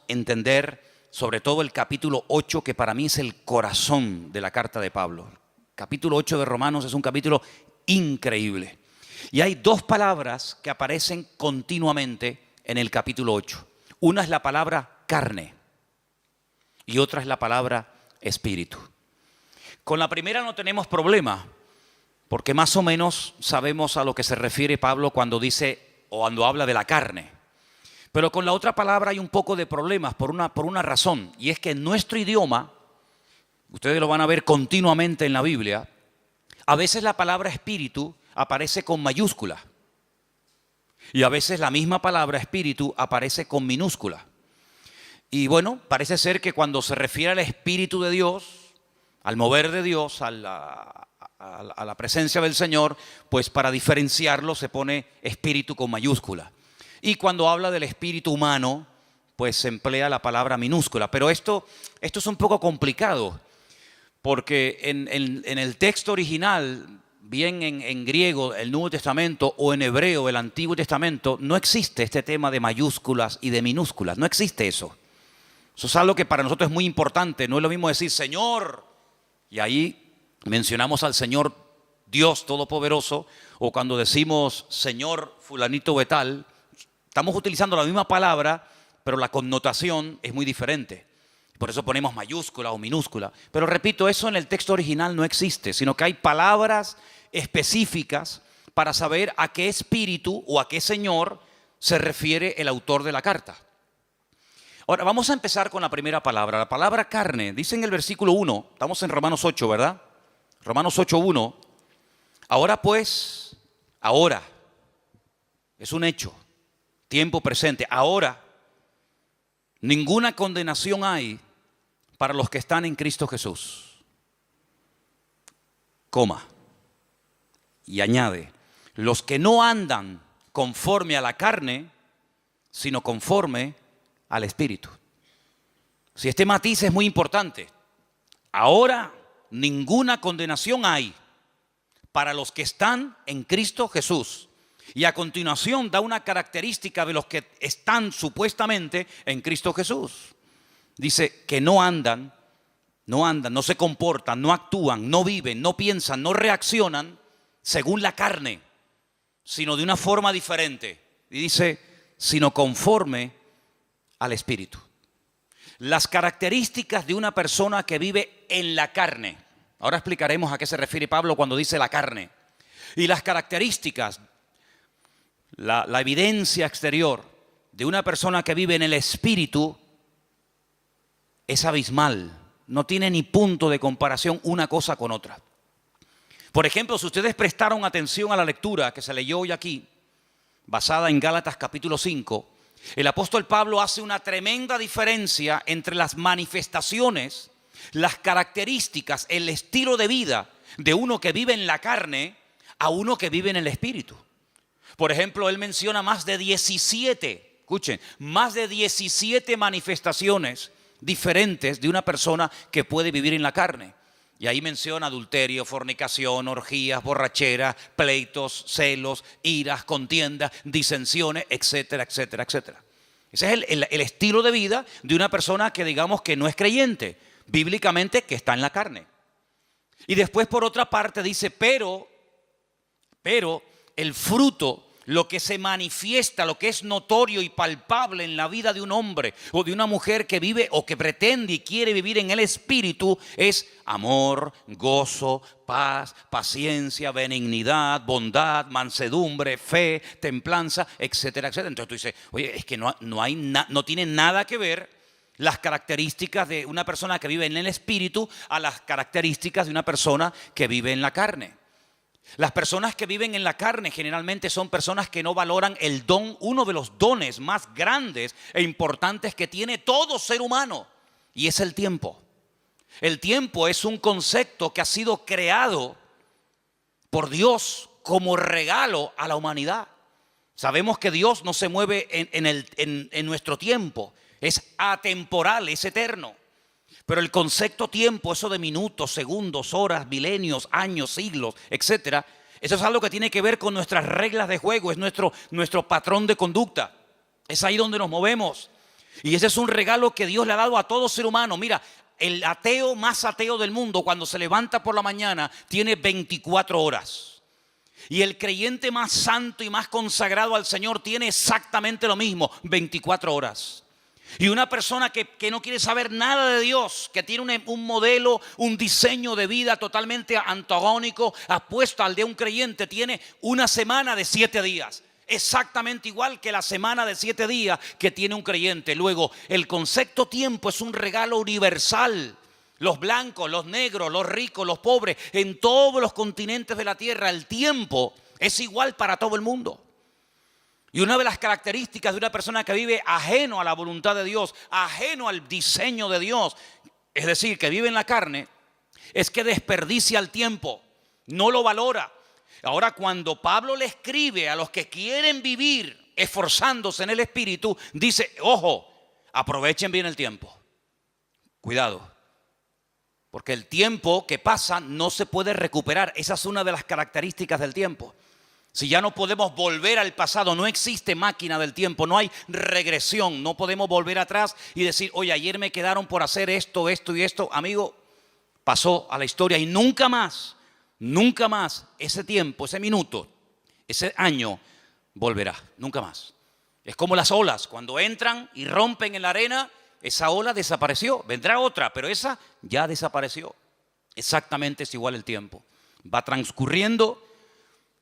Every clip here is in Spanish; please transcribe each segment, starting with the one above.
entender sobre todo el capítulo 8, que para mí es el corazón de la carta de Pablo. El capítulo 8 de Romanos es un capítulo increíble. Y hay dos palabras que aparecen continuamente en el capítulo 8. Una es la palabra carne y otra es la palabra espíritu. Con la primera no tenemos problema, porque más o menos sabemos a lo que se refiere Pablo cuando dice o cuando habla de la carne. Pero con la otra palabra hay un poco de problemas por una razón, y es que en nuestro idioma, ustedes lo van a ver continuamente en la Biblia, a veces la palabra espíritu aparece con mayúscula y a veces la misma palabra espíritu aparece con minúscula. Y bueno, parece ser que cuando se refiere al Espíritu de Dios, al mover de Dios, a la presencia del Señor, pues para diferenciarlo se pone espíritu con mayúscula. Y cuando habla del espíritu humano, pues se emplea la palabra minúscula. Pero esto es un poco complicado, porque en el texto original, bien en griego, el Nuevo Testamento, o en hebreo, el Antiguo Testamento, no existe este tema de mayúsculas y de minúsculas. No existe eso. Eso es algo que para nosotros es muy importante. No es lo mismo decir Señor, y ahí mencionamos al Señor Dios Todopoderoso, o cuando decimos Señor fulanito de tal, estamos utilizando la misma palabra, pero la connotación es muy diferente. Por eso ponemos mayúscula o minúscula. Pero repito, eso en el texto original no existe, sino que hay palabras específicas para saber a qué espíritu o a qué Señor se refiere el autor de la carta. Ahora, vamos a empezar con la primera palabra, la palabra carne. Dice en el versículo 1, estamos en Romanos 8, ¿verdad? Romanos 8:1. Ahora pues, ahora, es un hecho, tiempo presente. Ahora, ninguna condenación hay para los que están en Cristo Jesús. Coma. Y añade, los que no andan conforme a la carne, sino conforme al Espíritu. Si este matiz es muy importante. Ahora ninguna condenación hay para los que están en Cristo Jesús. Y a continuación da una característica de los que están supuestamente en Cristo Jesús. Dice que no andan, no se comportan, no actúan, no viven, no piensan, no reaccionan según la carne, sino de una forma diferente. Y dice, sino conforme al Espíritu. Las características de una persona que vive en la carne. Ahora explicaremos a qué se refiere Pablo cuando dice la carne. Y las características, la evidencia exterior de una persona que vive en el Espíritu es abismal. No tiene ni punto de comparación una cosa con otra. Por ejemplo, si ustedes prestaron atención a la lectura que se leyó hoy aquí, basada en Gálatas capítulo 5, el apóstol Pablo hace una tremenda diferencia entre las manifestaciones, las características, el estilo de vida de uno que vive en la carne a uno que vive en el Espíritu. Por ejemplo, él menciona más de 17, escuchen, más de 17 manifestaciones diferentes de una persona que puede vivir en la carne. Y ahí menciona adulterio, fornicación, orgías, borracheras, pleitos, celos, iras, contiendas, disensiones, etcétera, etcétera, etcétera. Ese es el estilo de vida de una persona que digamos que no es creyente, bíblicamente que está en la carne. Y después por otra parte dice, pero el fruto, lo que se manifiesta, lo que es notorio y palpable en la vida de un hombre o de una mujer que vive o que pretende y quiere vivir en el Espíritu es amor, gozo, paz, paciencia, benignidad, bondad, mansedumbre, fe, templanza, etcétera, etcétera. Entonces tú dices, oye, es que no tiene nada que ver las características de una persona que vive en el Espíritu a las características de una persona que vive en la carne. Las personas que viven en la carne generalmente son personas que no valoran el don, uno de los dones más grandes e importantes que tiene todo ser humano, y es el tiempo. El tiempo es un concepto que ha sido creado por Dios como regalo a la humanidad. Sabemos que Dios no se mueve en nuestro tiempo, es atemporal, es eterno. Pero el concepto tiempo, eso de minutos, segundos, horas, milenios, años, siglos, etcétera, eso es algo que tiene que ver con nuestras reglas de juego, es nuestro patrón de conducta. Es ahí donde nos movemos. Y ese es un regalo que Dios le ha dado a todo ser humano. Mira, el ateo más ateo del mundo, cuando se levanta por la mañana, tiene 24 horas. Y el creyente más santo y más consagrado al Señor tiene exactamente lo mismo, 24 horas. Y una persona que no quiere saber nada de Dios, que tiene un modelo, un diseño de vida totalmente antagónico, apuesto al de un creyente, tiene una semana de 7 días. Exactamente igual que la semana de 7 días que tiene un creyente. Luego, el concepto tiempo es un regalo universal. Los blancos, los negros, los ricos, los pobres, en todos los continentes de la tierra, el tiempo es igual para todo el mundo. Y una de las características de una persona que vive ajeno a la voluntad de Dios, ajeno al diseño de Dios, es decir, que vive en la carne, es que desperdicia el tiempo, no lo valora. Ahora, cuando Pablo le escribe a los que quieren vivir esforzándose en el Espíritu, dice, ojo, aprovechen bien el tiempo. Cuidado, porque el tiempo que pasa no se puede recuperar. Esa es una de las características del tiempo. Si ya no podemos volver al pasado, no existe máquina del tiempo, no hay regresión, no podemos volver atrás y decir, oye, ayer me quedaron por hacer esto, esto y esto. Amigo, pasó a la historia y nunca más ese tiempo, ese minuto, ese año volverá, nunca más. Es como las olas, cuando entran y rompen en la arena, esa ola desapareció, vendrá otra, pero esa ya desapareció. Exactamente es igual el tiempo, va transcurriendo.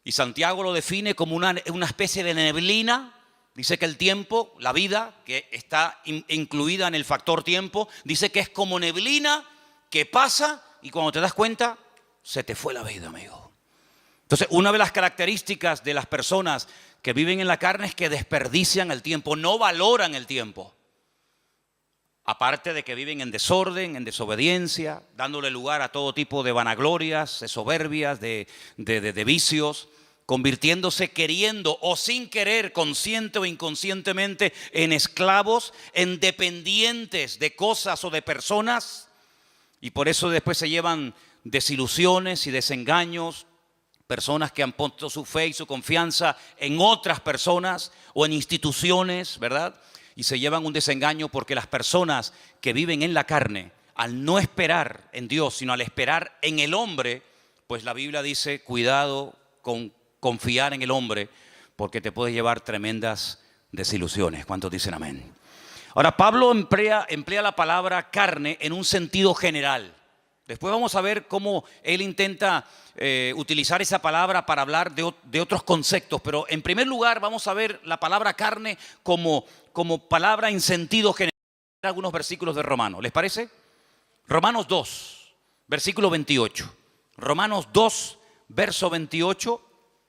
Y Santiago lo define como una especie de neblina. Dice que el tiempo, la vida, que está incluida en el factor tiempo, dice que es como neblina que pasa y cuando te das cuenta, se te fue la vida, amigo. Entonces, una de las características de las personas que viven en la carne es que desperdician el tiempo, no valoran el tiempo. Aparte de que viven en desorden, en desobediencia, dándole lugar a todo tipo de vanaglorias, de soberbias, de vicios, convirtiéndose queriendo o sin querer, consciente o inconscientemente, en esclavos, en dependientes de cosas o de personas. Y por eso después se llevan desilusiones y desengaños, personas que han puesto su fe y su confianza en otras personas o en instituciones, ¿verdad? Y se llevan un desengaño porque las personas que viven en la carne, al no esperar en Dios, sino al esperar en el hombre, pues la Biblia dice, cuidado con confiar en el hombre, porque te puede llevar tremendas desilusiones. ¿Cuántos dicen amén? Ahora, Pablo emplea la palabra carne en un sentido general. Después vamos a ver cómo él intenta utilizar esa palabra para hablar de otros conceptos. Pero en primer lugar vamos a ver la palabra carne como palabra en sentido general. Algunos versículos de Romanos, ¿les parece? Romanos 2, versículo 28. Romanos 2, verso 28.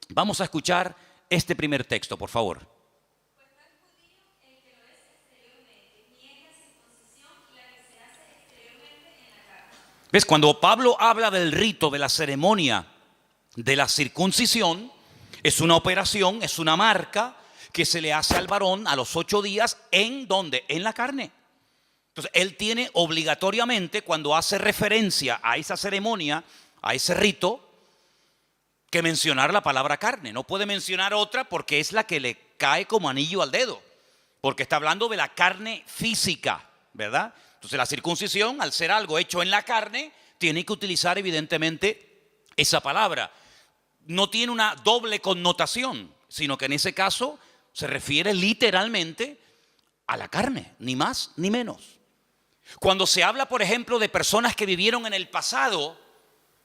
Vamos a escuchar este primer texto, por favor. Pues no es judío el que lo es exteriormente, ni es la circuncisión la que se hace exteriormente en la carne. ¿Ves? Cuando Pablo habla del rito, de la ceremonia de la circuncisión, es una operación, es una marca que se le hace al varón a los 8 días. ¿En dónde? En la carne. Entonces, él tiene obligatoriamente, cuando hace referencia a esa ceremonia, a ese rito, que mencionar la palabra carne. No puede mencionar otra porque es la que le cae como anillo al dedo, porque está hablando de la carne física, ¿verdad? Entonces la circuncisión, al ser algo hecho en la carne, tiene que utilizar evidentemente esa palabra. No tiene una doble connotación, sino que en ese caso se refiere literalmente a la carne, ni más ni menos. Cuando se habla, por ejemplo, de personas que vivieron en el pasado,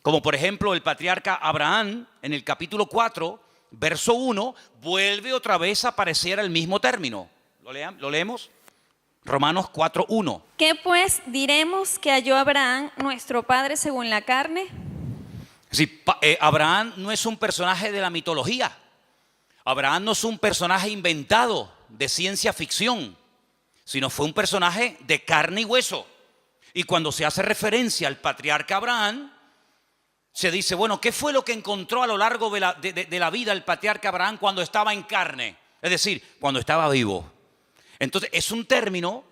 como por ejemplo el patriarca Abraham, en el capítulo 4, verso 1, vuelve otra vez a aparecer el mismo término. ¿Lo leemos? Romanos 4, 1. ¿Qué pues diremos que halló Abraham, nuestro padre, según la carne? Es decir, Abraham no es un personaje de la mitología. Abraham no es un personaje inventado de ciencia ficción, sino fue un personaje de carne y hueso. Y cuando se hace referencia al patriarca Abraham, se dice, bueno, ¿qué fue lo que encontró a lo largo de la vida el patriarca Abraham cuando estaba en carne? Es decir, cuando estaba vivo. Entonces, es un término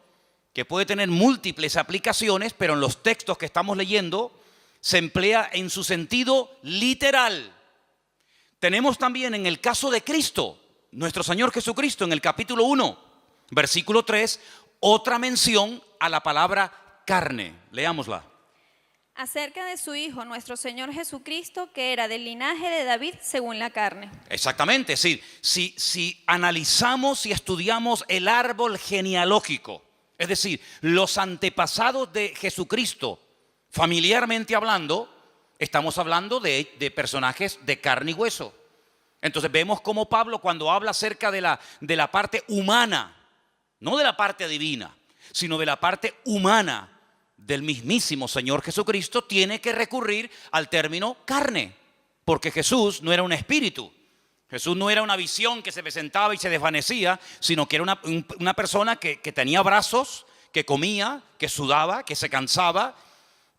que puede tener múltiples aplicaciones, pero en los textos que estamos leyendo se emplea en su sentido literal. Tenemos también en el caso de Cristo, nuestro Señor Jesucristo, en el capítulo 1, versículo 3, otra mención a la palabra carne. Leámosla. Acerca de su Hijo, nuestro Señor Jesucristo, que era del linaje de David según la carne. Exactamente, es decir, si analizamos y estudiamos el árbol genealógico, es decir, los antepasados de Jesucristo, familiarmente hablando, estamos hablando de personajes de carne y hueso. Entonces vemos cómo Pablo, cuando habla acerca de la parte humana, no de la parte divina, sino de la parte humana del mismísimo Señor Jesucristo, tiene que recurrir al término carne, porque Jesús no era un espíritu. Jesús no era una visión que se presentaba y se desvanecía, sino que era una persona que tenía brazos, que comía, que sudaba, que se cansaba,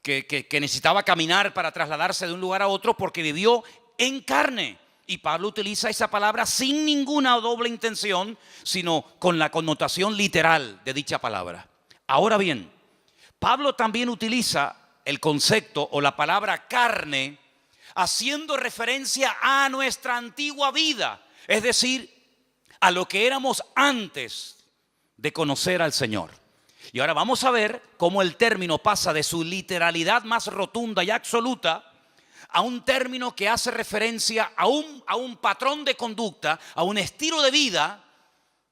que necesitaba caminar para trasladarse de un lugar a otro porque vivió en carne. Y Pablo utiliza esa palabra sin ninguna doble intención, sino con la connotación literal de dicha palabra. Ahora bien, Pablo también utiliza el concepto o la palabra carne haciendo referencia a nuestra antigua vida, es decir, a lo que éramos antes de conocer al Señor. Y ahora vamos a ver cómo el término pasa de su literalidad más rotunda y absoluta a un término que hace referencia a un patrón de conducta, a un estilo de vida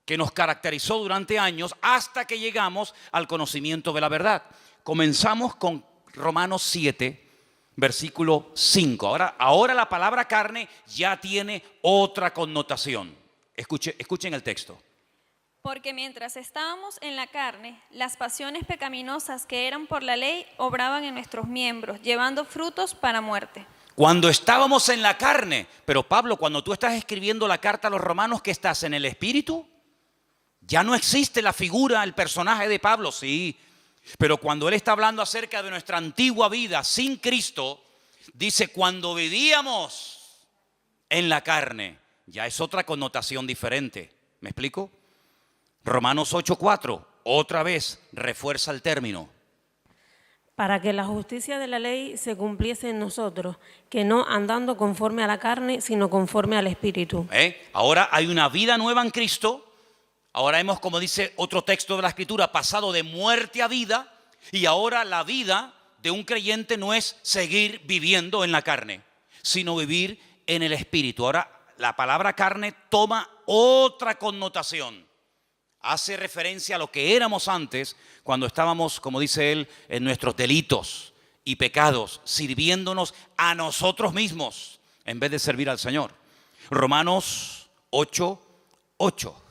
que nos caracterizó durante años hasta que llegamos al conocimiento de la verdad. Comenzamos con Romanos 7, versículo 5. Ahora la palabra carne ya tiene otra connotación. Escuchen el texto. Porque mientras estábamos en la carne, las pasiones pecaminosas que eran por la ley obraban en nuestros miembros, llevando frutos para muerte. Cuando estábamos en la carne, pero Pablo, cuando tú estás escribiendo la carta a los romanos, ¿qué estás en el espíritu? Ya no existe la figura, el personaje de Pablo, sí. Pero cuando él está hablando acerca de nuestra antigua vida sin Cristo, dice cuando vivíamos en la carne, ya es otra connotación diferente. ¿Me explico? Romanos 8:4, otra vez refuerza el término. Para que la justicia de la ley se cumpliese en nosotros, que no andando conforme a la carne, sino conforme al Espíritu. Ahora hay una vida nueva en Cristo. Ahora hemos, como dice otro texto de la Escritura, pasado de muerte a vida. Y ahora la vida de un creyente no es seguir viviendo en la carne, sino vivir en el Espíritu. Ahora la palabra carne toma otra connotación. Hace referencia a lo que éramos antes cuando estábamos, como dice él, en nuestros delitos y pecados, sirviéndonos a nosotros mismos en vez de servir al Señor. Romanos 8:8.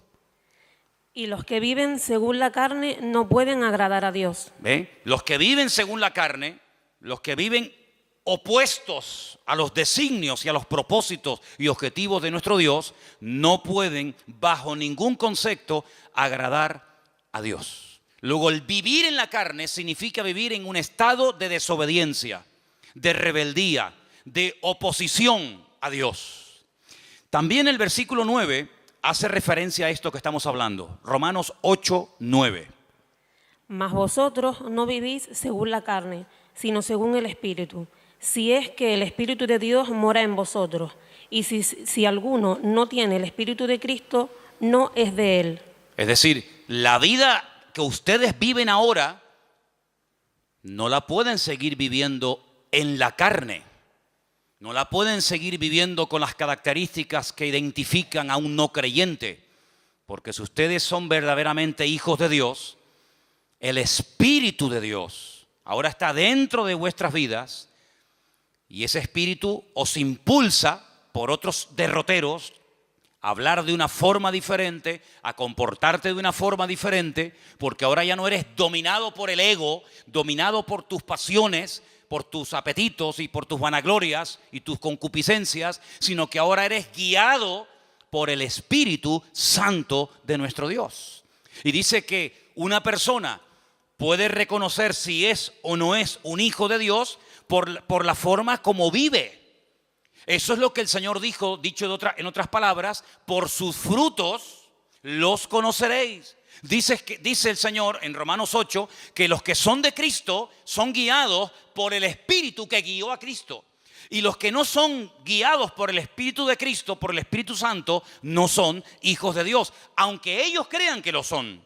Y los que viven según la carne no pueden agradar a Dios. Los que viven según la carne, los que viven opuestos a los designios y a los propósitos y objetivos de nuestro Dios, no pueden bajo ningún concepto agradar a Dios. Luego, el vivir en la carne significa vivir en un estado de desobediencia, de rebeldía, de oposición a Dios. También el versículo 9 hace referencia a esto que estamos hablando. Romanos 8:9. Mas vosotros no vivís según la carne, sino según el Espíritu, si es que el Espíritu de Dios mora en vosotros. Y si alguno no tiene el Espíritu de Cristo, no es de él. Es decir, la vida que ustedes viven ahora no la pueden seguir viviendo en la carne. No la pueden seguir viviendo con las características que identifican a un no creyente. Porque si ustedes son verdaderamente hijos de Dios, el Espíritu de Dios ahora está dentro de vuestras vidas y ese Espíritu os impulsa por otros derroteros a hablar de una forma diferente, a comportarte de una forma diferente, porque ahora ya no eres dominado por el ego, dominado por tus pasiones, por tus apetitos y por tus vanaglorias y tus concupiscencias, sino que ahora eres guiado por el Espíritu Santo de nuestro Dios. Y dice que una persona puede reconocer si es o no es un hijo de Dios por la forma como vive. Eso es lo que el Señor dijo, dicho en otras palabras, por sus frutos los conoceréis. Dice el Señor en Romanos 8 que los que son de Cristo son guiados por el Espíritu que guió a Cristo. Y los que no son guiados por el Espíritu de Cristo, por el Espíritu Santo, no son hijos de Dios, aunque ellos crean que lo son.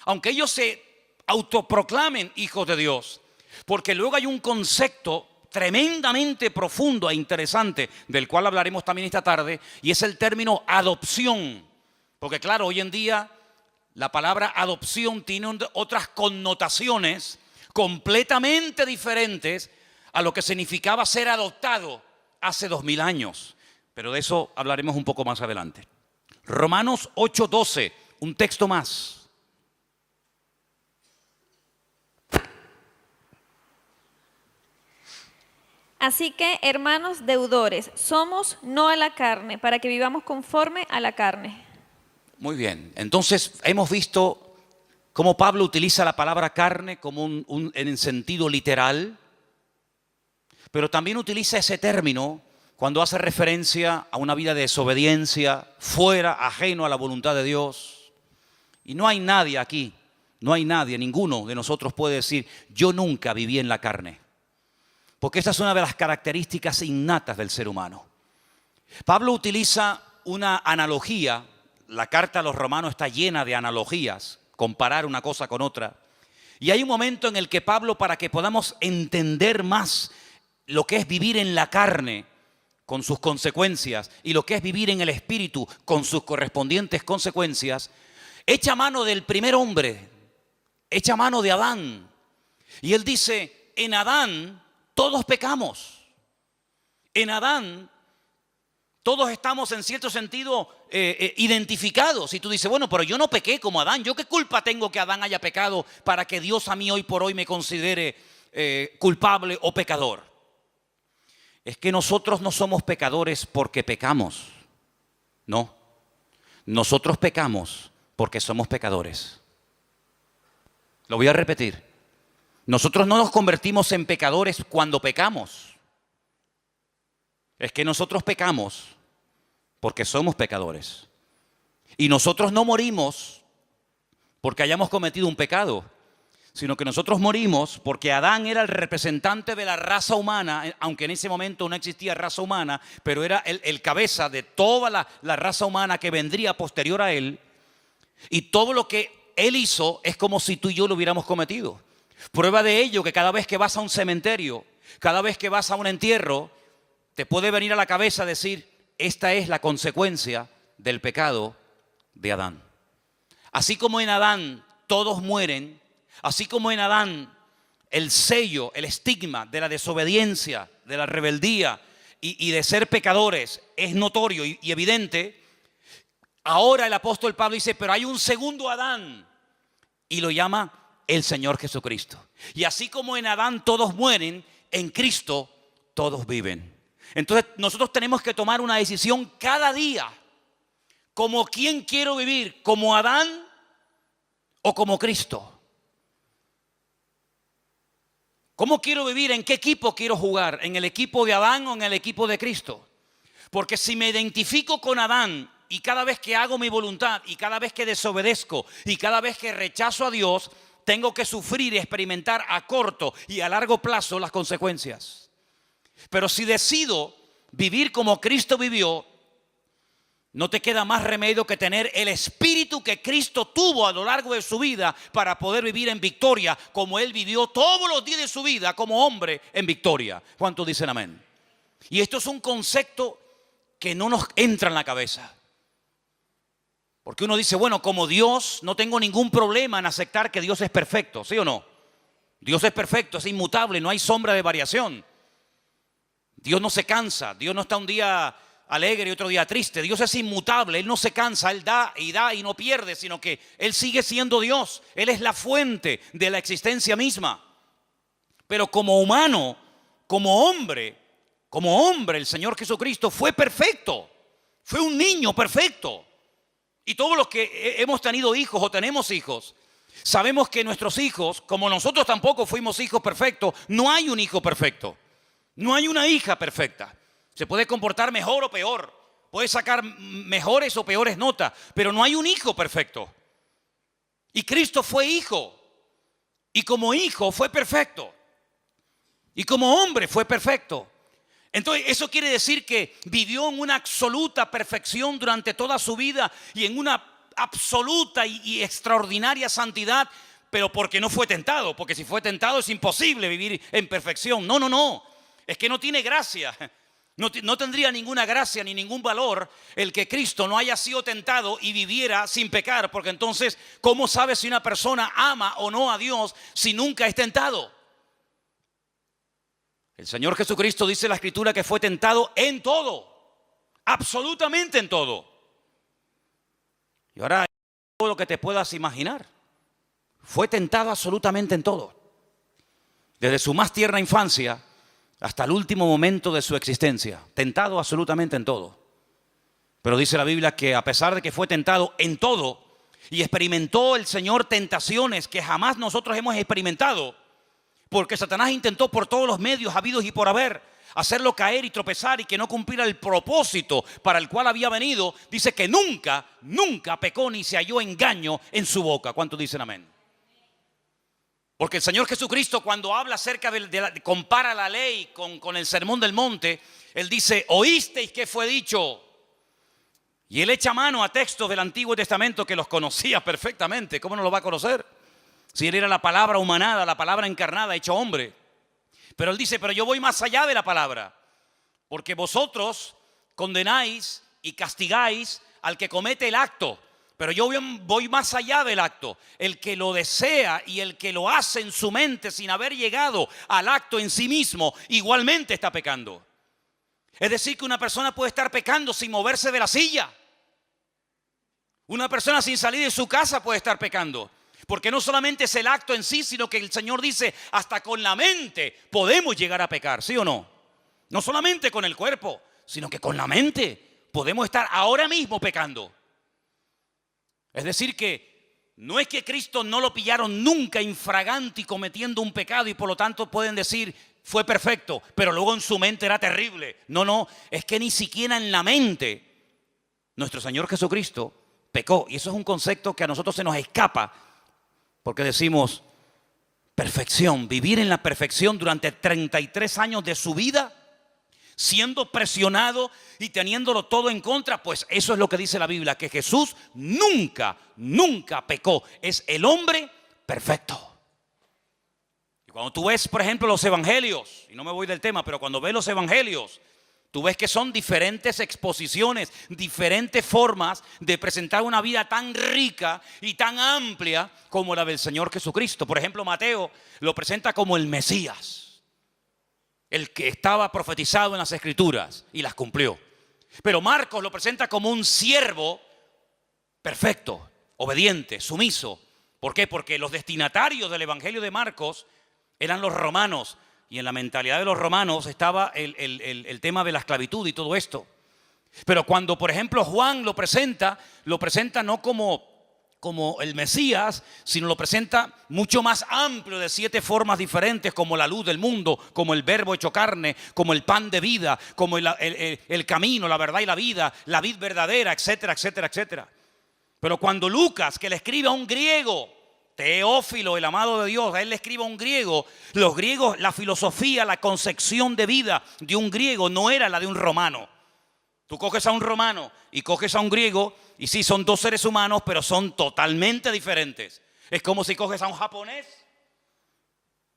aunque ellos se autoproclamen hijos de Dios, porque luego hay un concepto tremendamente profundo e interesante, del cual hablaremos también esta tarde, y es el término adopción. Porque claro, hoy en día la palabra adopción tiene otras connotaciones completamente diferentes a lo que significaba ser adoptado hace 2000 años. Pero de eso hablaremos un poco más adelante. Romanos 8:12, un texto más. Así que, hermanos deudores, somos no a la carne, para que vivamos conforme a la carne. Muy bien, entonces hemos visto cómo Pablo utiliza la palabra carne como en sentido literal, pero también utiliza ese término cuando hace referencia a una vida de desobediencia, fuera, ajeno a la voluntad de Dios. Y no hay nadie aquí, no hay nadie, ninguno de nosotros puede decir, yo nunca viví en la carne. Porque esa es una de las características innatas del ser humano. Pablo utiliza una analogía, la carta a los romanos está llena de analogías, comparar una cosa con otra. Y hay un momento en el que Pablo, para que podamos entender más lo que es vivir en la carne con sus consecuencias y lo que es vivir en el espíritu con sus correspondientes consecuencias, echa mano del primer hombre, echa mano de Adán. Y él dice, en Adán todos pecamos. En Adán todos estamos en cierto sentido identificados. Y tú dices, bueno, pero yo no pequé como Adán. ¿Yo qué culpa tengo que Adán haya pecado para que Dios a mí hoy por hoy me considere culpable o pecador? Es que nosotros no somos pecadores porque pecamos. No. Nosotros pecamos porque somos pecadores. Lo voy a repetir. Nosotros no nos convertimos en pecadores cuando pecamos. Es que nosotros pecamos porque somos pecadores. Y nosotros no morimos porque hayamos cometido un pecado, sino que nosotros morimos porque Adán era el representante de la raza humana, aunque en ese momento no existía raza humana, pero era el cabeza de toda la raza humana que vendría posterior a él. Y todo lo que él hizo es como si tú y yo lo hubiéramos cometido. Prueba de ello que cada vez que vas a un cementerio, cada vez que vas a un entierro, te puede venir a la cabeza decir, esta es la consecuencia del pecado de Adán. Así como en Adán todos mueren, así como en Adán el sello, el estigma de la desobediencia, de la rebeldía y de ser pecadores es notorio y evidente, ahora el apóstol Pablo dice, pero hay un segundo Adán y lo llama el Señor Jesucristo. Y así como en Adán todos mueren, en Cristo todos viven. Entonces nosotros tenemos que tomar una decisión cada día. ¿Como quién quiero vivir? ¿Como Adán o como Cristo? ¿Cómo quiero vivir? ¿En qué equipo quiero jugar? ¿En el equipo de Adán o en el equipo de Cristo? Porque si me identifico con Adán y cada vez que hago mi voluntad y cada vez que desobedezco y cada vez que rechazo a Dios, tengo que sufrir y experimentar a corto y a largo plazo las consecuencias. Pero si decido vivir como Cristo vivió, no te queda más remedio que tener el espíritu que Cristo tuvo a lo largo de su vida para poder vivir en victoria, como Él vivió todos los días de su vida como hombre en victoria. ¿Cuántos dicen amén? Y esto es un concepto que no nos entra en la cabeza. Porque uno dice, bueno, como Dios, no tengo ningún problema en aceptar que Dios es perfecto, ¿sí o no? Dios es perfecto, es inmutable, no hay sombra de variación. Dios no se cansa, Dios no está un día alegre y otro día triste. Dios es inmutable, Él no se cansa, Él da y no pierde, sino que Él sigue siendo Dios. Él es la fuente de la existencia misma. Pero como humano, como hombre, el Señor Jesucristo fue perfecto. Fue un niño perfecto. Y todos los que hemos tenido hijos o tenemos hijos, sabemos que nuestros hijos, como nosotros tampoco fuimos hijos perfectos, no hay un hijo perfecto. No hay una hija perfecta. Se puede comportar mejor o peor. Puede sacar mejores o peores notas. Pero no hay un hijo perfecto. Y Cristo fue hijo. Y como hijo fue perfecto. Y como hombre fue perfecto. Entonces eso quiere decir que vivió en una absoluta perfección durante toda su vida y en una absoluta y extraordinaria santidad, pero porque no fue tentado. Porque si fue tentado es imposible vivir en perfección. No, no, no. Es que no tiene gracia. No tendría ninguna gracia ni ningún valor el que Cristo no haya sido tentado y viviera sin pecar. Porque entonces, ¿cómo sabe si una persona ama o no a Dios si nunca es tentado? El Señor Jesucristo dice en la Escritura que fue tentado en todo, absolutamente en todo. Y ahora todo lo que te puedas imaginar. Fue tentado absolutamente en todo. Desde su más tierna infancia hasta el último momento de su existencia. Tentado absolutamente en todo. Pero dice la Biblia que a pesar de que fue tentado en todo y experimentó el Señor tentaciones que jamás nosotros hemos experimentado, porque Satanás intentó por todos los medios habidos y por haber hacerlo caer y tropezar y que no cumpliera el propósito para el cual había venido, dice que nunca, nunca pecó ni se halló engaño en su boca. ¿Cuántos dicen amén? Porque el Señor Jesucristo, cuando habla acerca compara la ley con el sermón del monte, Él dice, oísteis que fue dicho. Y Él echa mano a textos del Antiguo Testamento que los conocía perfectamente. ¿Cómo no lo va a conocer? Si Él era la palabra humanada, la palabra encarnada, hecho hombre. Pero Él dice, pero yo voy más allá de la palabra. Porque vosotros condenáis y castigáis al que comete el acto. Pero yo voy más allá del acto. El que lo desea y el que lo hace en su mente sin haber llegado al acto en sí mismo, igualmente está pecando. Es decir, que una persona puede estar pecando sin moverse de la silla. Una persona sin salir de su casa puede estar pecando. Porque no solamente es el acto en sí, sino que el Señor dice, hasta con la mente podemos llegar a pecar, ¿sí o no? No solamente con el cuerpo, sino que con la mente podemos estar ahora mismo pecando. Es decir que no es que Cristo no lo pillaron nunca infragante y cometiendo un pecado y por lo tanto pueden decir fue perfecto, pero luego en su mente era terrible. No, no, es que ni siquiera en la mente nuestro Señor Jesucristo pecó. Y eso es un concepto que a nosotros se nos escapa porque decimos perfección, vivir en la perfección durante 33 años de su vida, siendo presionado y teniéndolo todo en contra, pues eso es lo que dice la Biblia, que Jesús nunca, nunca pecó. Es el hombre perfecto. Y cuando tú ves, por ejemplo, los evangelios, y no me voy del tema, pero cuando ves los evangelios, tú ves que son diferentes exposiciones, diferentes formas de presentar una vida tan rica y tan amplia como la del Señor Jesucristo. Por ejemplo, Mateo lo presenta como el Mesías, el que estaba profetizado en las Escrituras y las cumplió. Pero Marcos lo presenta como un siervo perfecto, obediente, sumiso. ¿Por qué? Porque los destinatarios del Evangelio de Marcos eran los romanos. Y en la mentalidad de los romanos estaba el tema de la esclavitud y todo esto. Pero cuando, por ejemplo, Juan lo presenta no como el Mesías, sino lo presenta mucho más amplio, de 7 formas diferentes, como la luz del mundo, como el verbo hecho carne, como el pan de vida, como el camino, la verdad y la vida, la vid verdadera, etcétera, etcétera, etcétera. Pero cuando Lucas, que le escribe a un griego, Teófilo, el amado de Dios, a él le escribe a un griego. Los griegos, la filosofía, la concepción de vida de un griego no era la de un romano. Tú coges a un romano y coges a un griego y sí, son 2 seres humanos, pero son totalmente diferentes. Es como si coges a un japonés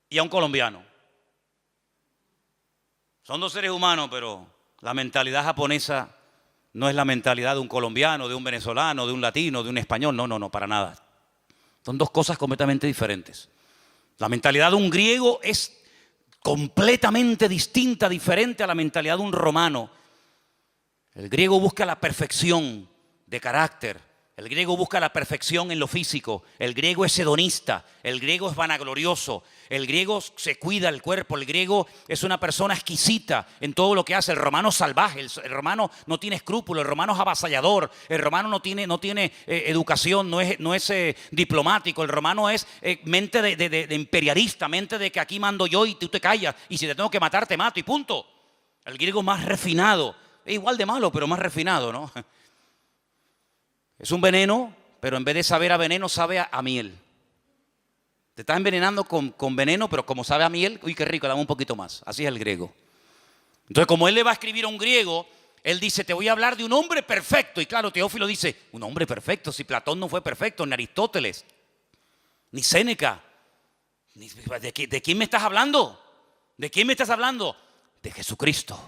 y a un colombiano. Son 2 seres humanos, pero la mentalidad japonesa no es la mentalidad de un colombiano, de un venezolano, de un latino, de un español. No, no, no, para nada. Son 2 cosas completamente diferentes. La mentalidad de un griego es completamente distinta, diferente a la mentalidad de un romano. El griego busca la perfección de carácter. El griego busca la perfección en lo físico. El griego es hedonista. El griego es vanaglorioso. El griego se cuida el cuerpo. El griego es una persona exquisita en todo lo que hace. El romano es salvaje. El romano no tiene escrúpulos. El romano es avasallador. El romano no tiene educación. No es diplomático. El romano es mente de imperialista. Mente de que aquí mando yo y tú te callas. Y si te tengo que matar, te mato y punto. El griego más refinado. Es igual de malo, pero más refinado, ¿no? Es un veneno, pero en vez de saber a veneno, sabe a miel. Te estás envenenando con veneno, pero como sabe a miel, uy, qué rico, dame un poquito más. Así es el griego. Entonces, como él le va a escribir a un griego, Él dice, te voy a hablar de un hombre perfecto. Y claro, Teófilo dice, un hombre perfecto, si Platón no fue perfecto, ni Aristóteles, ni Séneca. ¿De quién me estás hablando? ¿De quién me estás hablando? De Jesucristo,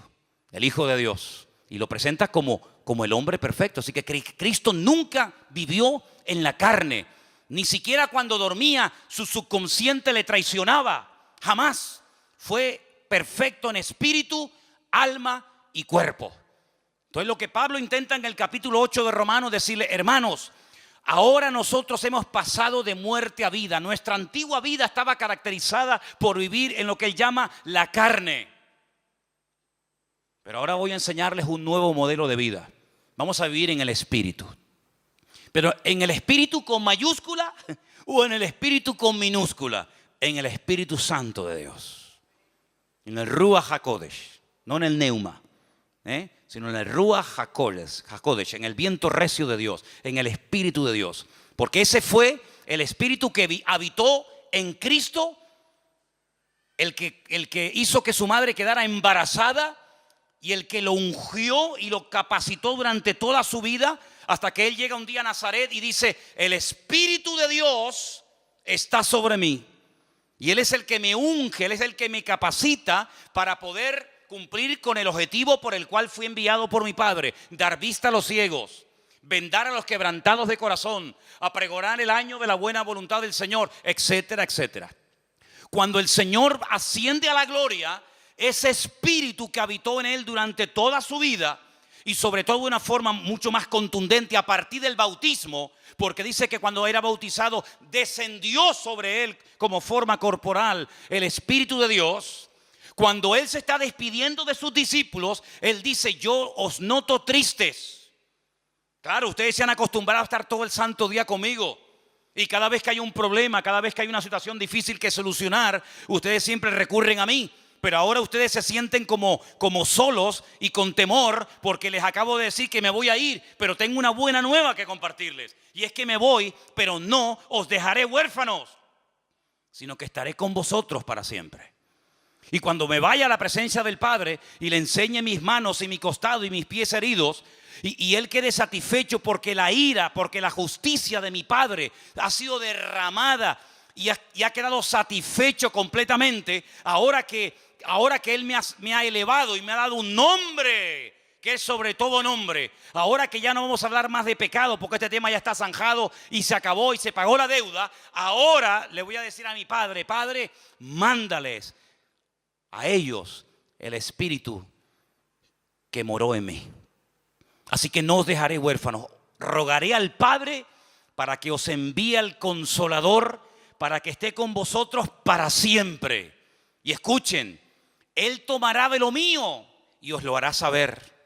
el Hijo de Dios. Y lo presenta como el hombre perfecto. Así que Cristo nunca vivió en la carne. Ni siquiera cuando dormía su subconsciente le traicionaba. Jamás. Fue perfecto en espíritu, alma y cuerpo. Entonces lo que Pablo intenta en el capítulo 8 de Romanos decirle, hermanos, ahora nosotros hemos pasado de muerte a vida. Nuestra antigua vida estaba caracterizada por vivir en lo que él llama la carne. Pero ahora voy a enseñarles un nuevo modelo de vida. Vamos a vivir en el espíritu. Pero en el espíritu con mayúscula o en el espíritu con minúscula. En el Espíritu Santo de Dios. En el Ruach HaKodesh. No en el Neuma. Sino en el Ruach HaKodesh, en el viento recio de Dios, en el Espíritu de Dios. Porque ese fue el Espíritu que habitó en Cristo, el que hizo que su madre quedara embarazada y el que lo ungió y lo capacitó durante toda su vida, hasta que él llega un día a Nazaret y dice, el Espíritu de Dios está sobre mí. Y él es el que me unge, él es el que me capacita para poder cumplir con el objetivo por el cual fui enviado por mi Padre, dar vista a los ciegos, vendar a los quebrantados de corazón, a pregonar el año de la buena voluntad del Señor, etcétera, etcétera. Cuando el Señor asciende a la gloria, ese espíritu que habitó en él durante toda su vida, y sobre todo de una forma mucho más contundente a partir del bautismo, porque dice que cuando era bautizado descendió sobre él como forma corporal el Espíritu de Dios. Cuando él se está despidiendo de sus discípulos, él dice, yo os noto tristes. Claro, ustedes se han acostumbrado a estar todo el santo día conmigo. Y cada vez que hay un problema, cada vez que hay una situación difícil que solucionar, ustedes siempre recurren a mí. Pero ahora ustedes se sienten como solos y con temor, porque les acabo de decir que me voy a ir, pero tengo una buena nueva que compartirles. Y es que me voy, pero no os dejaré huérfanos, sino que estaré con vosotros para siempre. Y cuando me vaya a la presencia del Padre y le enseñe mis manos y mi costado y mis pies heridos, y él quede satisfecho porque la ira, porque la justicia de mi Padre ha sido derramada y ha quedado satisfecho completamente, ahora que él me ha elevado y me ha dado un nombre que es sobre todo nombre. Ahora que ya no vamos a hablar más de pecado, porque este tema ya está zanjado y se acabó y se pagó la deuda. Ahora le voy a decir a mi Padre, Padre, mándales a ellos el Espíritu que moró en mí. Así que no os dejaré huérfanos. Rogaré al Padre para que os envíe al Consolador, para que esté con vosotros para siempre. Y escuchen, Él tomará de lo mío y os lo hará saber.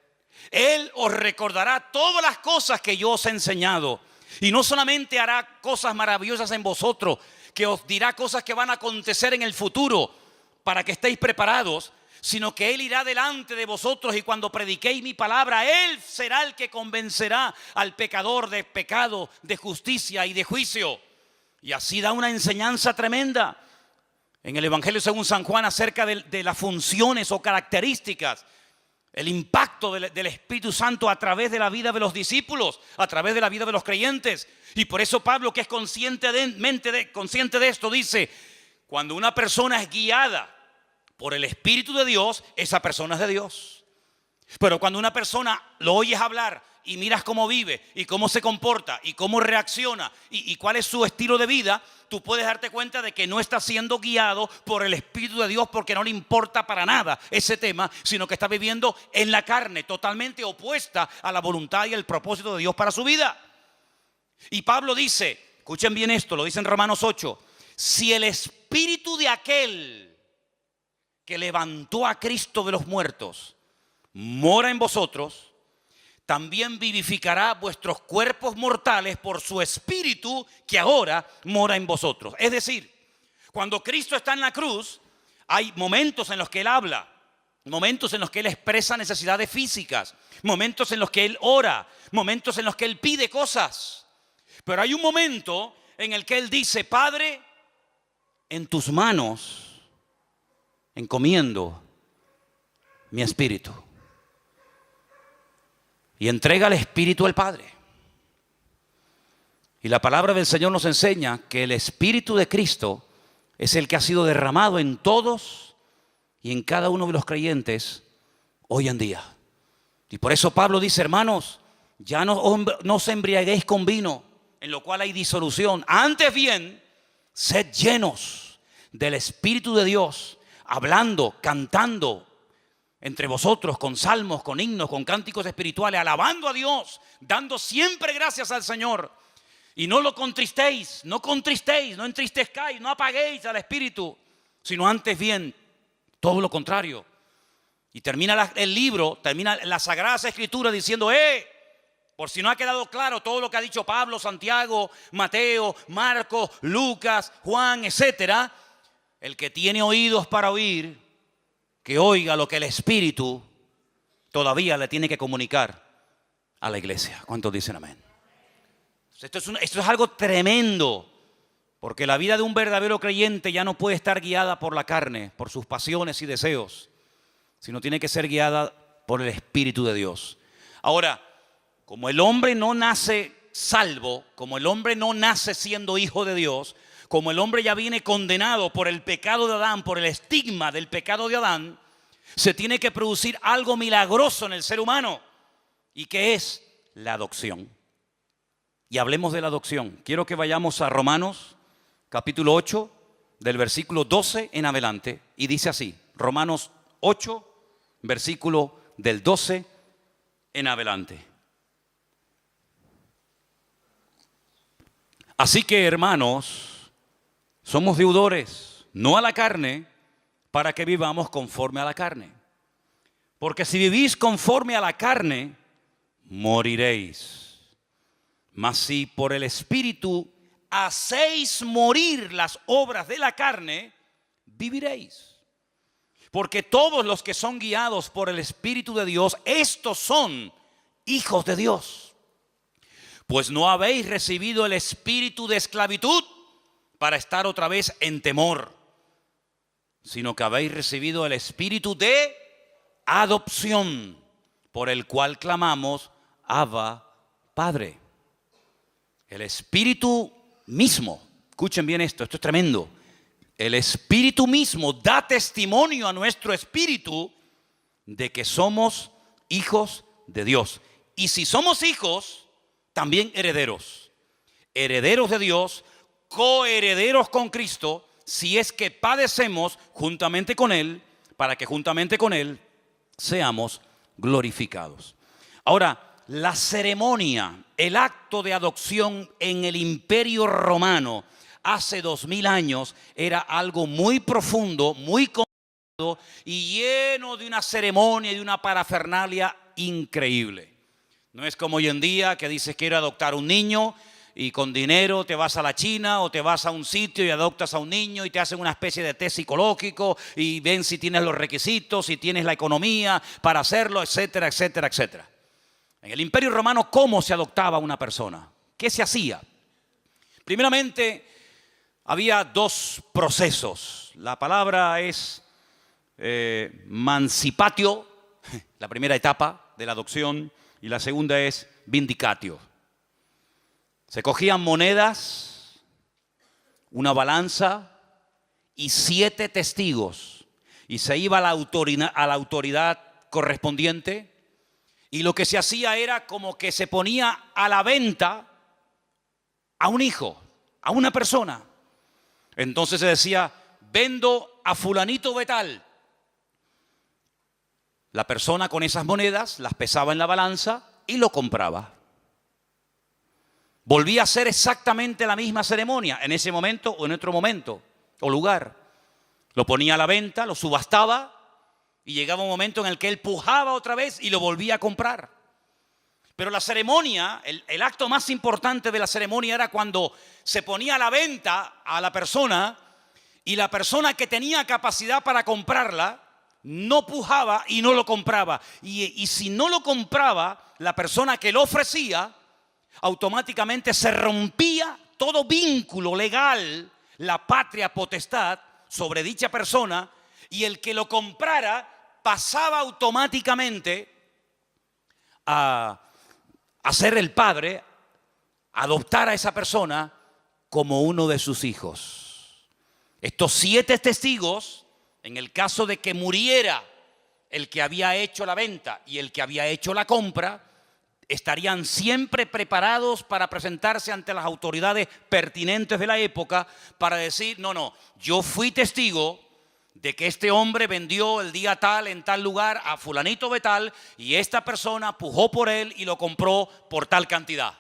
Él os recordará todas las cosas que yo os he enseñado. Y no solamente hará cosas maravillosas en vosotros, que os dirá cosas que van a acontecer en el futuro para que estéis preparados, sino que Él irá delante de vosotros y cuando prediquéis mi palabra, Él será el que convencerá al pecador de pecado, de justicia y de juicio. Y así da una enseñanza tremenda en el Evangelio según San Juan acerca de las funciones o características, el impacto del Espíritu Santo a través de la vida de los discípulos, a través de la vida de los creyentes. Y por eso Pablo, que es consciente de esto, dice, cuando una persona es guiada por el Espíritu de Dios, esa persona es de Dios. Pero cuando una persona lo oyes hablar y miras cómo vive y cómo se comporta y cómo reacciona y cuál es su estilo de vida, tú puedes darte cuenta de que no está siendo guiado por el Espíritu de Dios, porque no le importa para nada ese tema, sino que está viviendo en la carne, totalmente opuesta a la voluntad y el propósito de Dios para su vida. Y Pablo dice, escuchen bien esto, lo dice en Romanos 8, si el Espíritu de aquel que levantó a Cristo de los muertos mora en vosotros, también vivificará vuestros cuerpos mortales por su Espíritu que ahora mora en vosotros. Es decir, cuando Cristo está en la cruz, hay momentos en los que Él habla, momentos en los que Él expresa necesidades físicas, momentos en los que Él ora, momentos en los que Él pide cosas. Pero hay un momento en el que Él dice, Padre, en tus manos encomiendo mi espíritu. y entrega el Espíritu al Padre. Y la palabra del Señor nos enseña que el Espíritu de Cristo es el que ha sido derramado en todos y en cada uno de los creyentes hoy en día. Y por eso Pablo dice, hermanos, ya no os embriaguéis con vino, en lo cual hay disolución. Antes bien, sed llenos del Espíritu de Dios, hablando, cantando entre vosotros con salmos, con himnos, con cánticos espirituales, alabando a Dios, dando siempre gracias al Señor. Y no lo contristéis, no entristezcáis, no apaguéis al Espíritu, sino antes bien, todo lo contrario. Y termina el libro, termina las Sagradas Escrituras diciendo, por si no ha quedado claro todo lo que ha dicho Pablo, Santiago, Mateo, Marcos, Lucas, Juan, etcétera, el que tiene oídos para oír, que oiga lo que el Espíritu todavía le tiene que comunicar a la iglesia. ¿Cuántos dicen amén? Esto es algo tremendo, porque la vida de un verdadero creyente ya no puede estar guiada por la carne, por sus pasiones y deseos, sino tiene que ser guiada por el Espíritu de Dios. Ahora, como el hombre no nace salvo, como el hombre no nace siendo hijo de Dios, como el hombre ya viene condenado por el pecado de Adán, por el estigma del pecado de Adán, se tiene que producir algo milagroso en el ser humano, y que es la adopción. Y hablemos de la adopción. Quiero que vayamos a Romanos, capítulo 8, del versículo 12 en adelante, y dice así, Romanos 8, versículo del 12 en adelante. Así que, hermanos, somos deudores, no a la carne, para que vivamos conforme a la carne. Porque si vivís conforme a la carne, moriréis. Mas si por el Espíritu hacéis morir las obras de la carne, viviréis. Porque todos los que son guiados por el Espíritu de Dios, estos son hijos de Dios. Pues no habéis recibido el espíritu de esclavitud para estar otra vez en temor, sino que habéis recibido el espíritu de adopción, por el cual clamamos, Abba, Padre. El Espíritu mismo, escuchen bien esto es tremendo. El Espíritu mismo da testimonio a nuestro espíritu de que somos hijos de Dios. Y si somos hijos, también herederos. Herederos de Dios, coherederos con Cristo, si es que padecemos juntamente con Él, para que juntamente con Él seamos glorificados. Ahora, la ceremonia, el acto de adopción en el Imperio Romano hace 2000 años era algo muy profundo, muy complicado y lleno de una ceremonia y de una parafernalia increíble. No es como hoy en día que dices quiero adoptar un niño y con dinero te vas a la China o te vas a un sitio y adoptas a un niño y te hacen una especie de test psicológico y ven si tienes los requisitos, si tienes la economía para hacerlo, etcétera, etcétera, etcétera. En el Imperio Romano, ¿cómo se adoptaba una persona? ¿Qué se hacía? Primeramente, había dos procesos. La palabra es mancipatio, la primera etapa de la adopción, y la segunda es vindicatio. Se cogían monedas, una balanza y 7 testigos, y se iba a la autoridad correspondiente, y lo que se hacía era como que se ponía a la venta a un hijo, a una persona. Entonces se decía, vendo a fulanito de tal. La persona con esas monedas las pesaba en la balanza y lo compraba. Volvía a hacer exactamente la misma ceremonia en ese momento o en otro momento o lugar. Lo ponía a la venta, lo subastaba y llegaba un momento en el que él pujaba otra vez y lo volvía a comprar. Pero la ceremonia, el acto más importante de la ceremonia era cuando se ponía a la venta a la persona y la persona que tenía capacidad para comprarla no pujaba y no lo compraba. Y si no lo compraba, la persona que lo ofrecía, automáticamente se rompía todo vínculo legal, la patria potestad sobre dicha persona, y el que lo comprara pasaba automáticamente a hacer el padre, adoptar a esa persona como uno de sus hijos. Estos 7 testigos, en el caso de que muriera el que había hecho la venta y el que había hecho la compra, estarían siempre preparados para presentarse ante las autoridades pertinentes de la época para decir, no, yo fui testigo de que este hombre vendió el día tal en tal lugar a fulanito de tal y esta persona pujó por él y lo compró por tal cantidad.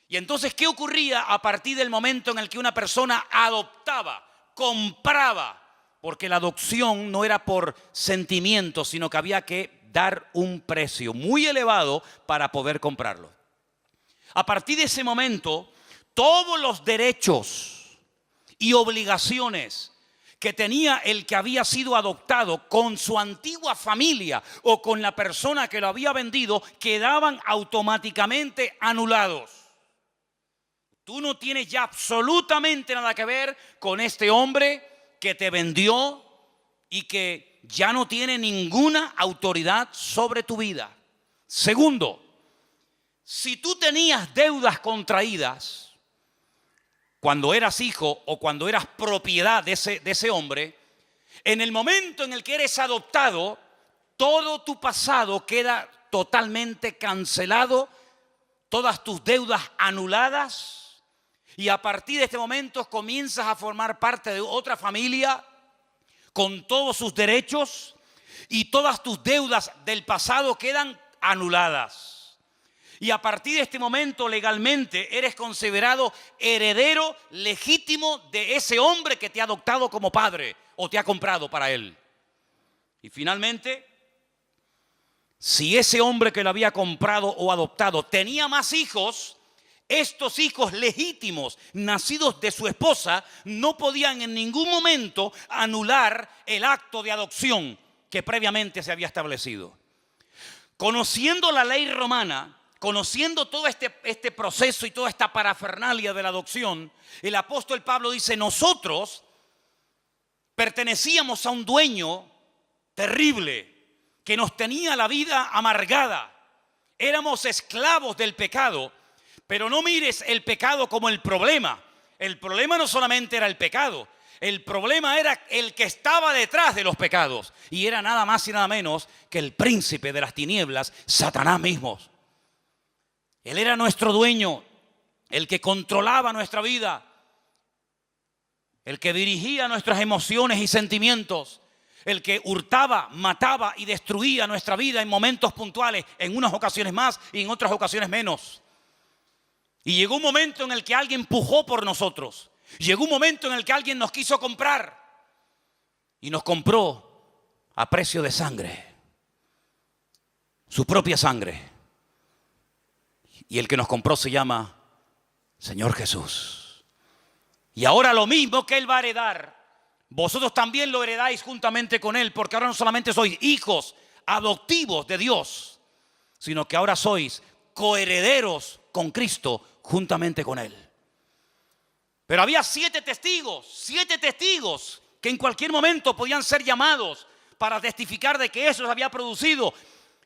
Y entonces, ¿qué ocurría a partir del momento en el que una persona adoptaba, compraba? Porque la adopción no era por sentimiento, sino que había que dar un precio muy elevado para poder comprarlo. A partir de ese momento, todos los derechos y obligaciones que tenía el que había sido adoptado con su antigua familia o con la persona que lo había vendido quedaban automáticamente anulados. Tú no tienes ya absolutamente nada que ver con este hombre que te vendió y que ya no tiene ninguna autoridad sobre tu vida. Segundo, si tú tenías deudas contraídas cuando eras hijo o cuando eras propiedad de ese hombre, en el momento en el que eres adoptado, todo tu pasado queda totalmente cancelado, todas tus deudas anuladas, y a partir de este momento comienzas a formar parte de otra familia con todos sus derechos y todas tus deudas del pasado quedan anuladas. Y a partir de este momento legalmente eres considerado heredero legítimo de ese hombre que te ha adoptado como padre o te ha comprado para él. Y finalmente, si ese hombre que lo había comprado o adoptado tenía más hijos, estos hijos legítimos nacidos de su esposa no podían en ningún momento anular el acto de adopción que previamente se había establecido. Conociendo la ley romana, conociendo todo este proceso y toda esta parafernalia de la adopción, el apóstol Pablo dice, nosotros pertenecíamos a un dueño terrible que nos tenía la vida amargada. Éramos esclavos del pecado. Pero no mires el pecado como el problema. El problema no solamente era el pecado. El problema era el que estaba detrás de los pecados. Y era nada más y nada menos que el príncipe de las tinieblas, Satanás mismo. Él era nuestro dueño, el que controlaba nuestra vida, el que dirigía nuestras emociones y sentimientos, el que hurtaba, mataba y destruía nuestra vida en momentos puntuales, en unas ocasiones más y en otras ocasiones menos. Y llegó un momento en el que alguien pujó por nosotros. Llegó un momento en el que alguien nos quiso comprar. Y nos compró a precio de sangre. Su propia sangre. Y el que nos compró se llama Señor Jesús. Y ahora lo mismo que Él va a heredar, vosotros también lo heredáis juntamente con Él. Porque ahora no solamente sois hijos adoptivos de Dios, sino que ahora sois coherederos con Cristo juntamente con Él. Pero había 7 testigos que en cualquier momento podían ser llamados para testificar de que eso se había producido.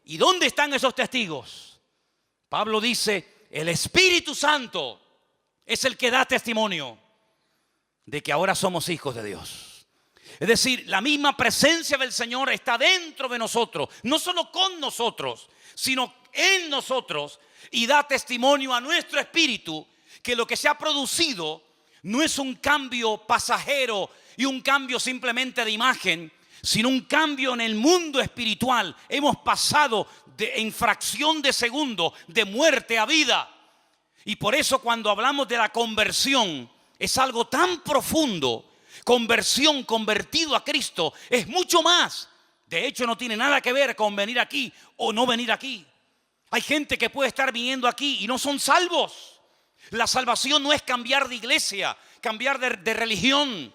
¿Y dónde están esos testigos? Pablo dice, el Espíritu Santo es el que da testimonio de que ahora somos hijos de Dios. Es decir, la misma presencia del Señor está dentro de nosotros, no solo con nosotros, sino en nosotros, y da testimonio a nuestro espíritu que lo que se ha producido no es un cambio pasajero y un cambio simplemente de imagen, sino un cambio en el mundo espiritual. Hemos pasado en fracción de segundo de muerte a vida. Y por eso cuando hablamos de la conversión es algo tan profundo. Conversión, convertido a Cristo, es mucho más. De hecho, no tiene nada que ver con venir aquí o no venir aquí. Hay gente que puede estar viniendo aquí y no son salvos. La salvación no es cambiar de iglesia, cambiar de religión,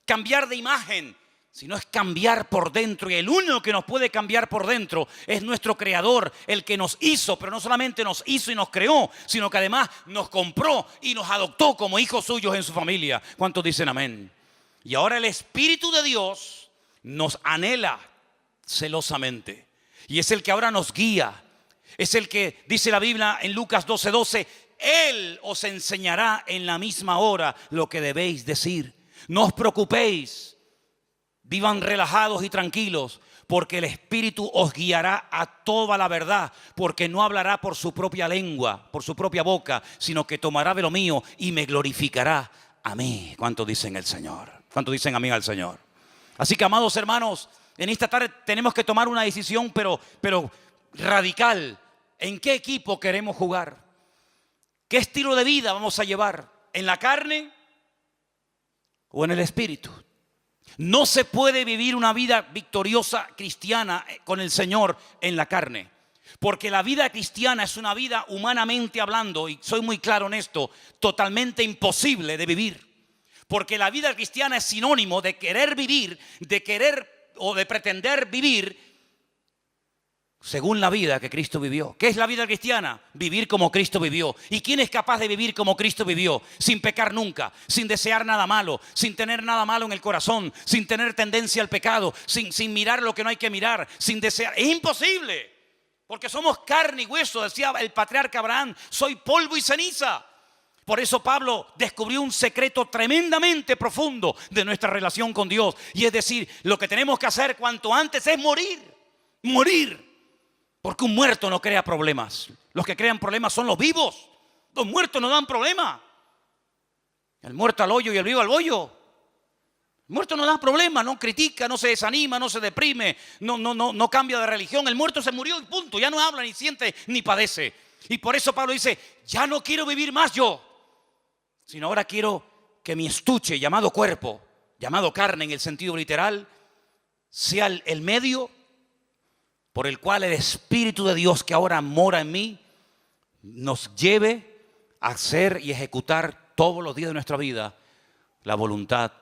cambiar de imagen, sino es cambiar por dentro. Y el único que nos puede cambiar por dentro es nuestro Creador, el que nos hizo, pero no solamente nos hizo y nos creó, sino que además nos compró y nos adoptó como hijos suyos en su familia. ¿Cuántos dicen amén? Y ahora el Espíritu de Dios nos anhela celosamente. Y es el que ahora nos guía. Es el que, dice la Biblia en Lucas 12:12, Él os enseñará en la misma hora lo que debéis decir. No os preocupéis, vivan relajados y tranquilos, porque el Espíritu os guiará a toda la verdad, porque no hablará por su propia lengua, por su propia boca, sino que tomará de lo mío y me glorificará a mí. ¿Cuánto dicen el Señor? ¿Cuánto dicen amén al Señor? Así que, amados hermanos, en esta tarde tenemos que tomar una decisión, pero radical. ¿En qué equipo queremos jugar? ¿Qué estilo de vida vamos a llevar? ¿En la carne o en el espíritu? No se puede vivir una vida victoriosa cristiana con el Señor en la carne, porque la vida cristiana es una vida, humanamente hablando, y soy muy claro en esto, totalmente imposible de vivir. Porque la vida cristiana es sinónimo de querer vivir, de querer o de pretender vivir según la vida que Cristo vivió. ¿Qué es la vida cristiana? Vivir como Cristo vivió. ¿Y quién es capaz de vivir como Cristo vivió? Sin pecar nunca, sin desear nada malo, sin tener nada malo en el corazón, sin tener tendencia al pecado, sin mirar lo que no hay que mirar, sin desear. Es imposible, porque somos carne y hueso, decía el patriarca Abraham, soy polvo y ceniza. Por eso Pablo descubrió un secreto tremendamente profundo de nuestra relación con Dios. Y es decir, lo que tenemos que hacer cuanto antes es morir. Porque un muerto no crea problemas. Los que crean problemas son los vivos. Los muertos no dan problema. El muerto al hoyo y el vivo al bollo. El muerto no da problema, no critica, no se desanima, no se deprime, no cambia de religión. El muerto se murió y punto. Ya no habla, ni siente, ni padece. Y por eso Pablo dice, ya no quiero vivir más yo, sino ahora quiero que mi estuche llamado cuerpo, llamado carne en el sentido literal, sea el medio por el cual el Espíritu de Dios que ahora mora en mí nos lleve a hacer y ejecutar todos los días de nuestra vida la voluntad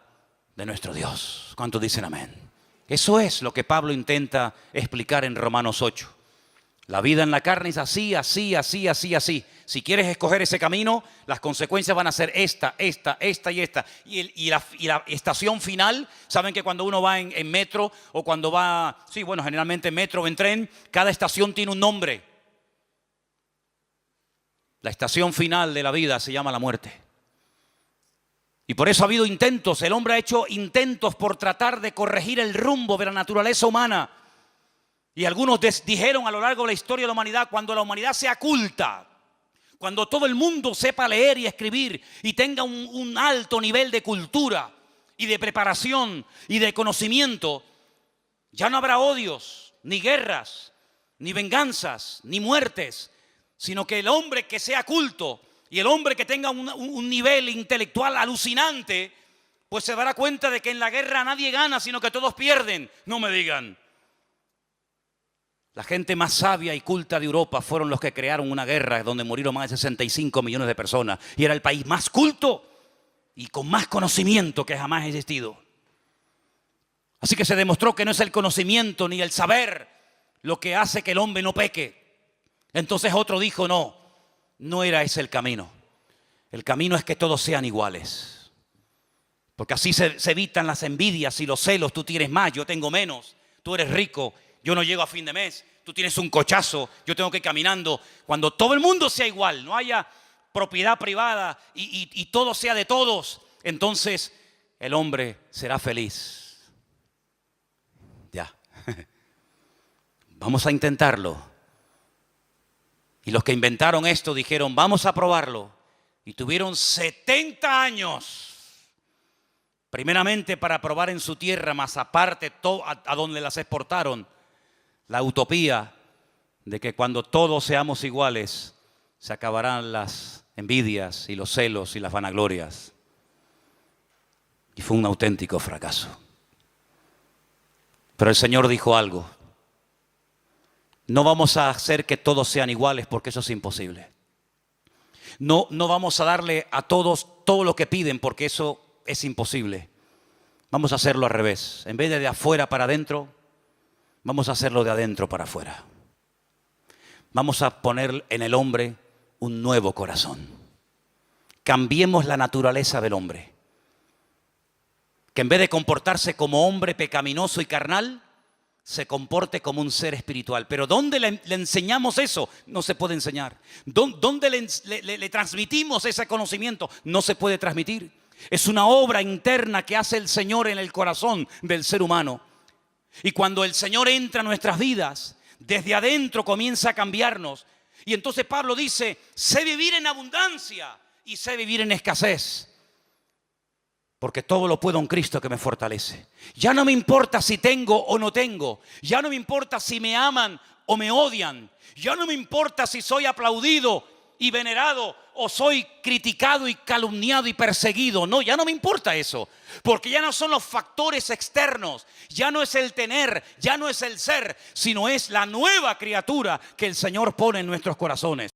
de nuestro Dios. ¿Cuántos dicen amén? Eso es lo que Pablo intenta explicar en Romanos 8. La vida en la carne es así. Si quieres escoger ese camino, las consecuencias van a ser esta y esta. Y la estación final, saben que cuando uno va en metro o cuando va, generalmente en metro o en tren, cada estación tiene un nombre. La estación final de la vida se llama la muerte. Y por eso ha habido intentos, el hombre ha hecho intentos por tratar de corregir el rumbo de la naturaleza humana. Y algunos dijeron a lo largo de la historia de la humanidad, cuando la humanidad sea culta, cuando todo el mundo sepa leer y escribir y tenga un alto nivel de cultura y de preparación y de conocimiento, ya no habrá odios, ni guerras, ni venganzas, ni muertes, sino que el hombre que sea culto y el hombre que tenga un nivel intelectual alucinante, pues se dará cuenta de que en la guerra nadie gana, sino que todos pierden. No me digan. La gente más sabia y culta de Europa fueron los que crearon una guerra donde murieron más de 65 millones de personas. Y era el país más culto y con más conocimiento que jamás ha existido. Así que se demostró que no es el conocimiento ni el saber lo que hace que el hombre no peque. Entonces otro dijo, no era ese el camino. El camino es que todos sean iguales. Porque así se evitan las envidias y los celos. Tú tienes más, yo tengo menos. Tú eres rico, yo no llego a fin de mes. Tú tienes un cochazo, yo tengo que ir caminando. Cuando todo el mundo sea igual, no haya propiedad privada y todo sea de todos, entonces el hombre será feliz. Ya. Vamos a intentarlo. Y los que inventaron esto dijeron, vamos a probarlo. Y tuvieron 70 años. Primeramente para probar en su tierra, más aparte a donde las exportaron. La utopía de que cuando todos seamos iguales, se acabarán las envidias y los celos y las vanaglorias. Y fue un auténtico fracaso. Pero el Señor dijo algo. No vamos a hacer que todos sean iguales porque eso es imposible. No vamos a darle a todos todo lo que piden porque eso es imposible. Vamos a hacerlo al revés. En vez de afuera para adentro, vamos a hacerlo de adentro para afuera. Vamos a poner en el hombre un nuevo corazón. Cambiemos la naturaleza del hombre. Que en vez de comportarse como hombre pecaminoso y carnal, se comporte como un ser espiritual. Pero ¿dónde le enseñamos eso? No se puede enseñar. ¿Dónde le transmitimos ese conocimiento? No se puede transmitir. Es una obra interna que hace el Señor en el corazón del ser humano. Y cuando el Señor entra a nuestras vidas, desde adentro comienza a cambiarnos. Y entonces Pablo dice, sé vivir en abundancia y sé vivir en escasez. Porque todo lo puedo en Cristo que me fortalece. Ya no me importa si tengo o no tengo. Ya no me importa si me aman o me odian. Ya no me importa si soy aplaudido y venerado o soy criticado y calumniado y perseguido. No, ya no me importa eso. Porque ya no son los factores externos. Ya no es el tener, ya no es el ser, sino es la nueva criatura que el Señor pone en nuestros corazones.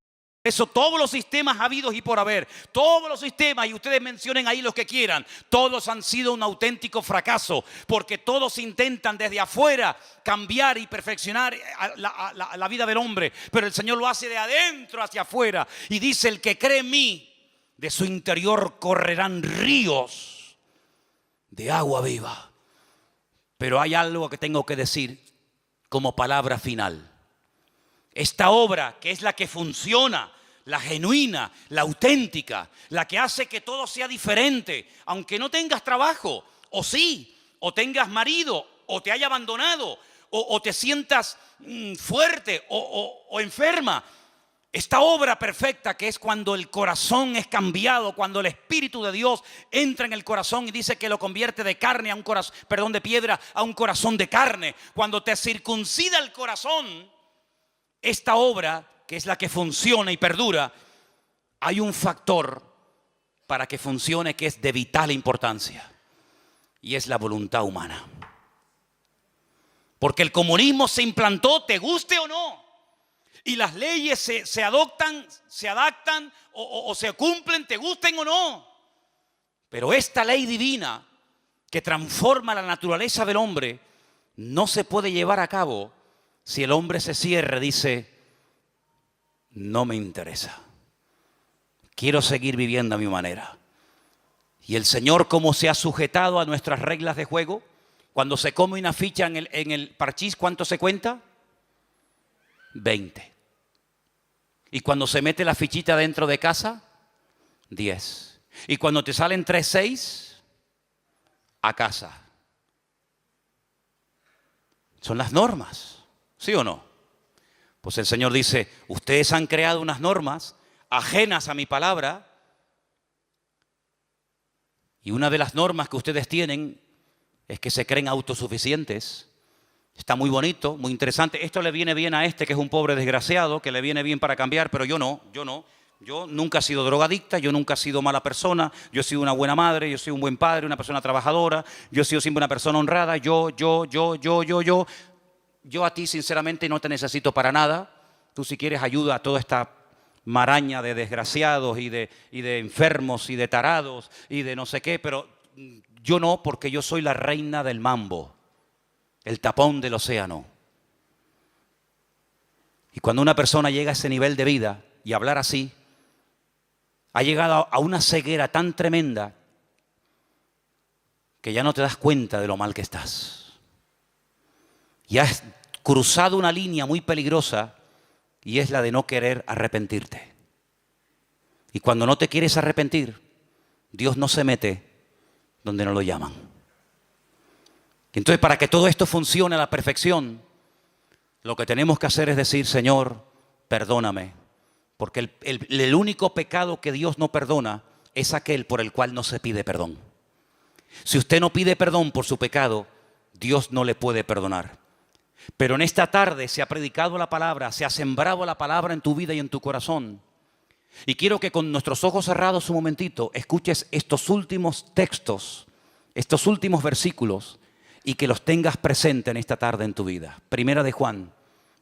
Eso, todos los sistemas habidos y por haber, todos los sistemas, y ustedes mencionen ahí los que quieran, todos han sido un auténtico fracaso, porque todos intentan desde afuera cambiar y perfeccionar la vida del hombre, pero el Señor lo hace de adentro hacia afuera, y dice, el que cree en mí, de su interior correrán ríos de agua viva. Pero hay algo que tengo que decir como palabra final. Esta obra, que es la que funciona, la genuina, la auténtica, la que hace que todo sea diferente, aunque no tengas trabajo, o sí, o tengas marido, o te haya abandonado, o te sientas fuerte o enferma. Esta obra perfecta, que es cuando el corazón es cambiado, cuando el Espíritu de Dios entra en el corazón y dice que lo convierte de carne a un corazón, de piedra a un corazón de carne. Cuando te circuncida el corazón, esta obra, que es la que funciona y perdura, hay un factor para que funcione que es de vital importancia, y es la voluntad humana. Porque el comunismo se implantó, te guste o no, y las leyes se adoptan, se adaptan o se cumplen, te gusten o no. Pero esta ley divina que transforma la naturaleza del hombre no se puede llevar a cabo si el hombre se cierra y dice, no me interesa, quiero seguir viviendo a mi manera. Y el Señor, como se ha sujetado a nuestras reglas de juego, cuando se come una ficha en el parchís, ¿cuánto se cuenta? 20. Y cuando se mete la fichita dentro de casa, 10. Y cuando te salen 3,6, a casa. Son las normas, ¿sí o no? Pues el Señor dice, ustedes han creado unas normas ajenas a mi palabra, y una de las normas que ustedes tienen es que se creen autosuficientes. Está muy bonito, muy interesante. Esto le viene bien a este que es un pobre desgraciado, que le viene bien para cambiar, pero yo no. Yo nunca he sido drogadicta, yo nunca he sido mala persona, yo he sido una buena madre, yo soy un buen padre, una persona trabajadora, yo he sido siempre una persona honrada, yo. Yo a ti sinceramente no te necesito para nada. Tú si quieres ayuda a toda esta maraña de desgraciados y de enfermos y de tarados y de no sé qué, pero yo no, porque yo soy la reina del mambo, el tapón del océano. Y cuando una persona llega a ese nivel de vida y hablar así, ha llegado a una ceguera tan tremenda que ya no te das cuenta de lo mal que estás. Y has cruzado una línea muy peligrosa, y es la de no querer arrepentirte. Y cuando no te quieres arrepentir, Dios no se mete donde no lo llaman. Entonces, para que todo esto funcione a la perfección, lo que tenemos que hacer es decir, Señor, perdóname. Porque el único pecado que Dios no perdona es aquel por el cual no se pide perdón. Si usted no pide perdón por su pecado, Dios no le puede perdonar. Pero en esta tarde se ha predicado la palabra, se ha sembrado la palabra en tu vida y en tu corazón. Y quiero que con nuestros ojos cerrados un momentito escuches estos últimos textos, estos últimos versículos, y que los tengas presente en esta tarde en tu vida. Primera de Juan,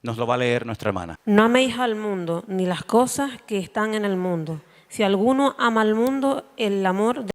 nos lo va a leer nuestra hermana. No améis al mundo, ni las cosas que están en el mundo. Si alguno ama al mundo, el amor de